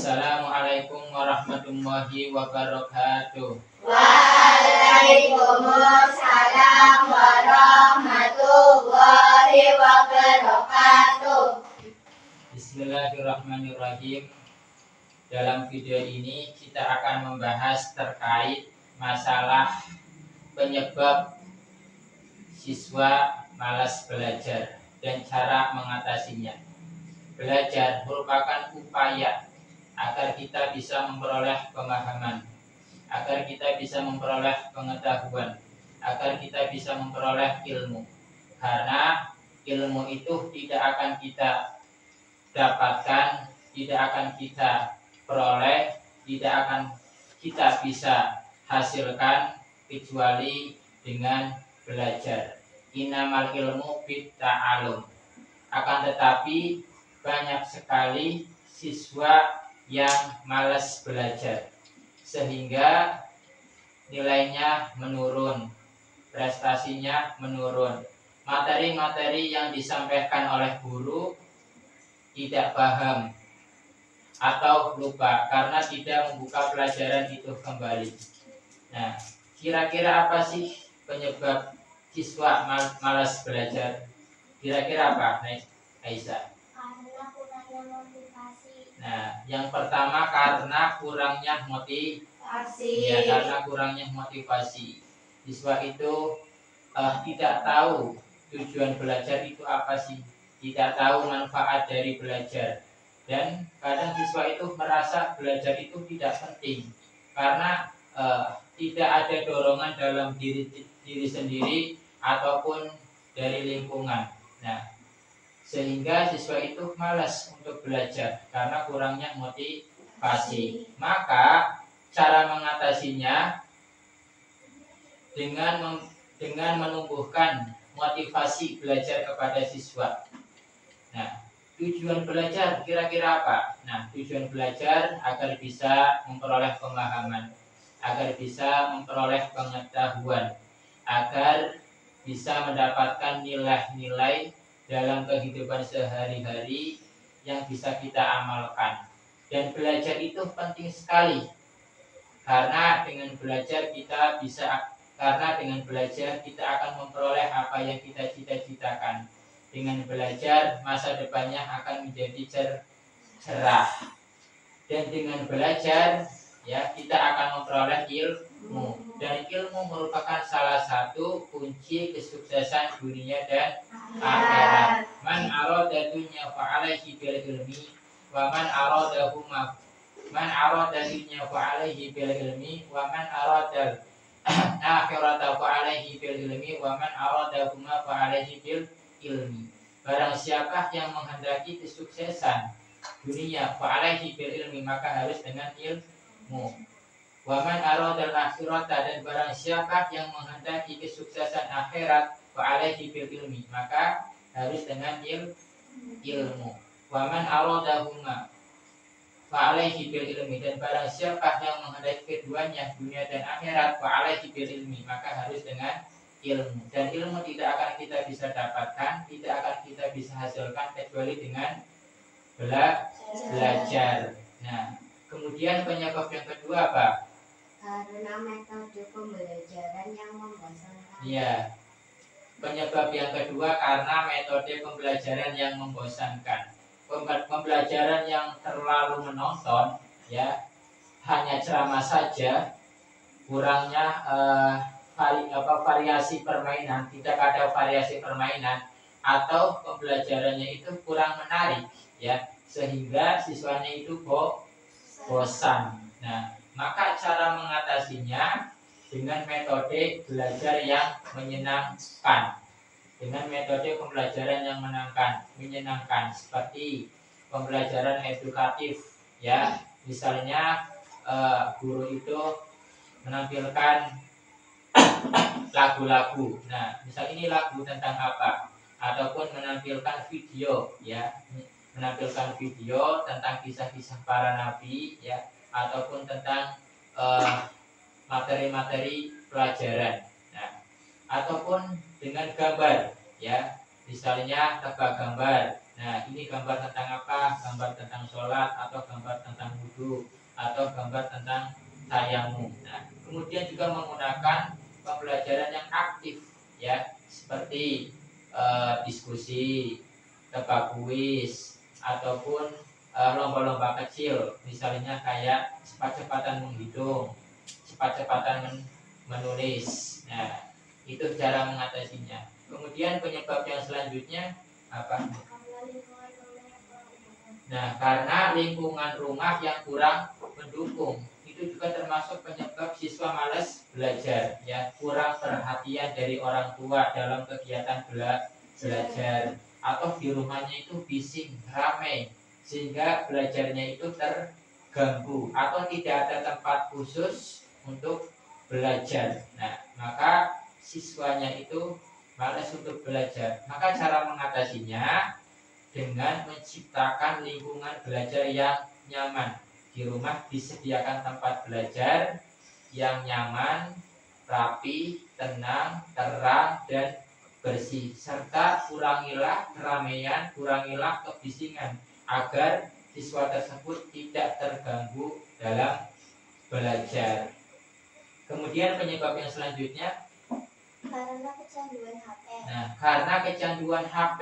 Assalamualaikum warahmatullahi wabarakatuh. Waalaikumsalam warahmatullahi wabarakatuh. Bismillahirrahmanirrahim. Dalam video ini kita akan membahas terkait masalah penyebab siswa malas belajar dan cara mengatasinya. Belajar merupakan upaya agar kita bisa memperoleh pemahaman, agar kita bisa memperoleh pengetahuan, agar kita bisa memperoleh ilmu. Karena ilmu itu tidak akan kita dapatkan, tidak akan kita peroleh, tidak akan kita bisa hasilkan kecuali dengan belajar. Innamal ilmu bitta'allum. Akan tetapi banyak sekali siswa yang malas belajar sehingga nilainya menurun, prestasinya menurun. Materi-materi yang disampaikan oleh guru tidak paham atau lupa karena tidak membuka pelajaran itu kembali. Nah, kira-kira apa sih penyebab siswa malas belajar? Kira-kira apa, Aisyah? Karena kurangnya motivasi. Nah, yang pertama karena kurangnya motivasi. Ya, karena kurangnya motivasi. Siswa itu tidak tahu tujuan belajar itu apa sih, tidak tahu manfaat dari belajar. Dan kadang siswa itu merasa belajar itu tidak penting karena tidak ada dorongan dalam diri sendiri ataupun dari lingkungan. Nah, sehingga siswa itu malas untuk belajar karena kurangnya motivasi. Maka cara mengatasinya dengan menumbuhkan motivasi belajar kepada siswa. Nah, tujuan belajar kira-kira apa? Nah, tujuan belajar agar bisa memperoleh pemahaman, agar bisa memperoleh pengetahuan, agar bisa mendapatkan nilai-nilai dalam kehidupan sehari-hari yang bisa kita amalkan. Dan belajar itu penting sekali karena dengan belajar kita akan memperoleh apa yang kita cita-citakan. Dengan belajar masa depannya akan menjadi cerah. Dan dengan belajar ya kita akan memperoleh ilmu. Dan ilmu merupakan salah satu kunci kesuksesan dunia dan akhirat. Man arada dunya fa alaihi bil ilmi wa man arada dunya fa alaihi bil ilmi wa man arada akhirata fa alaihi bil ilmi wa man arada huma fa alaihi bil ilmi. Barang siapa yang menghendaki kesuksesan dunia fa alaihi bil ilmi, maka harus dengan ilmu. Wa man arada akhirata, dan barang siapa yang menghendaki kesuksesan akhirat fa alaihi bil ilmi, maka harus dengan ilmu. Wa man arada huma fa alaihi bil ilmi, dan barang siapa yang menghendaki keduanya dunia dan akhirat fa alaihi bil ilmi, maka harus dengan ilmu. Dan ilmu tidak akan kita bisa dapatkan, tidak akan kita bisa hasilkan kecuali dengan belajar. Nah, kemudian penyebab yang kedua apa? Karena metode pembelajaran yang membosankan. Iya. Penyebab yang kedua karena metode pembelajaran yang membosankan. Pembelajaran yang terlalu menonton, ya, hanya ceramah saja, kurangnya variasi permainan, tidak ada variasi permainan, atau pembelajarannya itu kurang menarik, ya, sehingga siswanya itu bosan. Nah, maka cara mengatasinya dengan metode belajar yang menyenangkan, dengan metode pembelajaran yang menyenangkan seperti pembelajaran edukatif, ya, misalnya guru itu menampilkan lagu-lagu. Nah, misal ini lagu tentang apa, ataupun menampilkan video, ya, menampilkan video tentang kisah-kisah para nabi, ya, ataupun tentang materi-materi pelajaran. Nah, ataupun dengan gambar, ya, Misalnya tebak gambar. Nah, ini gambar tentang apa? Gambar tentang sholat, atau gambar tentang wudhu, atau gambar tentang tayamum. Nah, kemudian juga menggunakan pembelajaran yang aktif, ya, seperti diskusi, tebak kuis, ataupun lomba-lomba kecil, misalnya kayak cepat-cepatan menghitung, cepat-cepatan menulis. Nah, itu cara mengatasinya. Kemudian penyebab yang selanjutnya apa? Nah, karena lingkungan rumah yang kurang mendukung, itu juga termasuk penyebab siswa malas belajar, ya, kurang perhatian dari orang tua dalam kegiatan belajar, atau di rumahnya itu bising, ramai, sehingga belajarnya itu terganggu, atau tidak ada tempat khusus untuk belajar. Nah, maka siswanya itu malas untuk belajar. Maka cara mengatasinya dengan menciptakan lingkungan belajar yang nyaman. Di rumah disediakan tempat belajar yang nyaman, rapi, tenang, terang, dan bersih. Serta kurangilah keramaian, kurangilah kebisingan, agar siswa tersebut tidak terganggu dalam belajar. Kemudian penyebab yang selanjutnya, karena kecanduan HP. nah, karena kecanduan HP.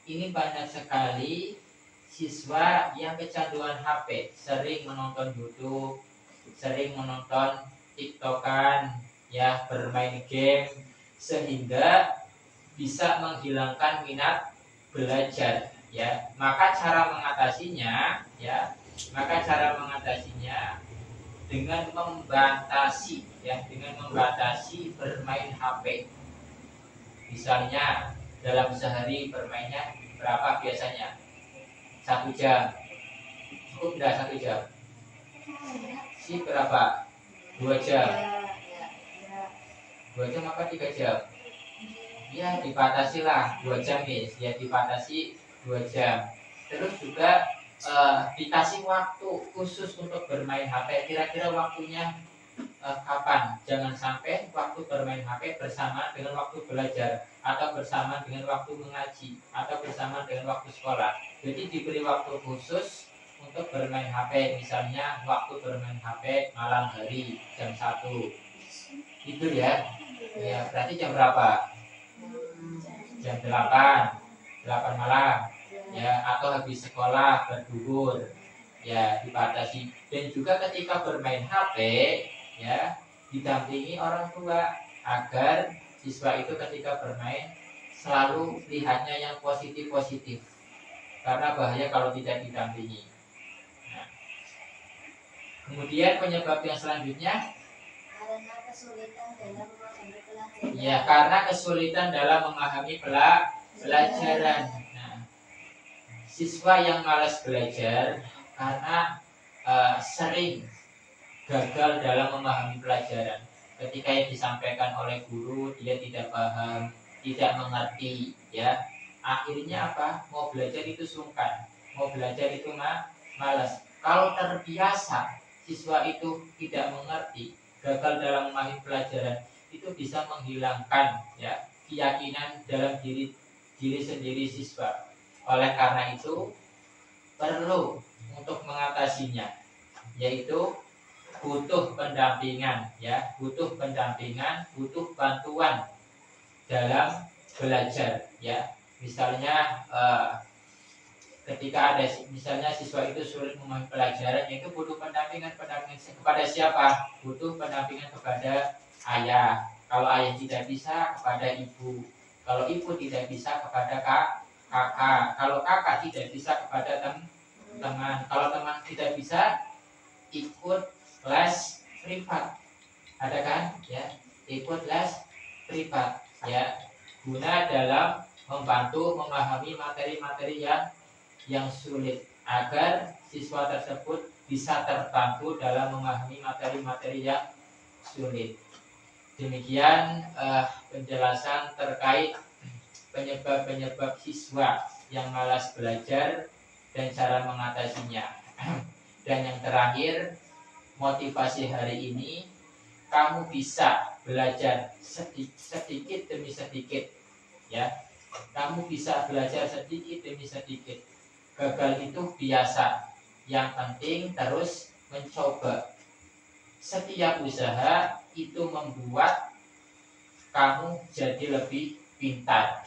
Ini banyak sekali siswa yang kecanduan HP, sering menonton YouTube, sering menonton TikTokan, ya, bermain game, sehingga bisa menghilangkan minat belajar, ya. Maka cara mengatasinya, ya, dengan membatasi, ya, dengan membatasi bermain HP. Misalnya dalam sehari bermainnya berapa biasanya? 1 jam. Cukup tidak 1 jam? Si berapa? 2 jam. 2 jam apa 3 jam? Ya, dibatasilah 2 jam nih. Ya, dibatasi 2 jam. Terus juga dikasih waktu khusus untuk bermain HP. Kira-kira waktunya kapan? Jangan sampai waktu bermain HP bersamaan dengan waktu belajar, atau bersamaan dengan waktu mengaji, atau bersamaan dengan waktu sekolah. Jadi diberi waktu khusus untuk bermain HP. Misalnya waktu bermain HP malam hari jam 1. Itu ya. Ya, berarti jam berapa? Jam 8 malam. Ya, atau habis sekolah berduhur. Ya, dibatasi. Dan juga ketika bermain HP, ya, didampingi orang tua, agar siswa itu ketika bermain selalu lihatnya yang positif-positif, karena bahaya kalau tidak didampingi. Nah, kemudian penyebab yang selanjutnya, Karena kesulitan dalam memahami pelajaran. ya, karena kesulitan dalam memahami pelajaran. Nah, siswa yang malas belajar karena sering gagal dalam memahami pelajaran. Ketika yang disampaikan oleh guru dia tidak paham, tidak mengerti, ya. Akhirnya apa? Mau belajar itu sungkan, mau belajar itu malas. Kalau terbiasa siswa itu tidak mengerti, gagal dalam memahami pelajaran, itu bisa menghilangkan, ya, keyakinan dalam diri sendiri siswa. Oleh karena itu perlu untuk mengatasinya, yaitu butuh pendampingan, ya, butuh bantuan dalam belajar, ya. Misalnya ketika ada misalnya siswa itu sulit memahami pelajaran, itu butuh pendampingan kepada siapa? Butuh pendampingan kepada ayah. Kalau ayah tidak bisa, kepada ibu. Kalau ibu tidak bisa, kepada kakak. Kalau kakak tidak bisa, kepada teman. Kalau teman tidak bisa, ikut les privat. Ada kan, ya, ikut les privat, ya, guna dalam membantu memahami materi-materi yang sulit, agar siswa tersebut bisa terbantu dalam memahami materi-materi yang sulit. Demikian penjelasan terkait penyebab-penyebab siswa yang malas belajar dan cara mengatasinya. Dan yang terakhir, motivasi hari ini, kamu bisa belajar sedikit demi sedikit, ya. Kamu bisa belajar sedikit demi sedikit. Gagal itu biasa. Yang penting terus mencoba. Setiap usaha itu membuat kamu jadi lebih pintar.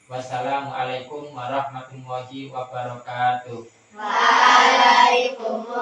Wassalamualaikum warahmatullahi wabarakatuh. Waalaikumsalam.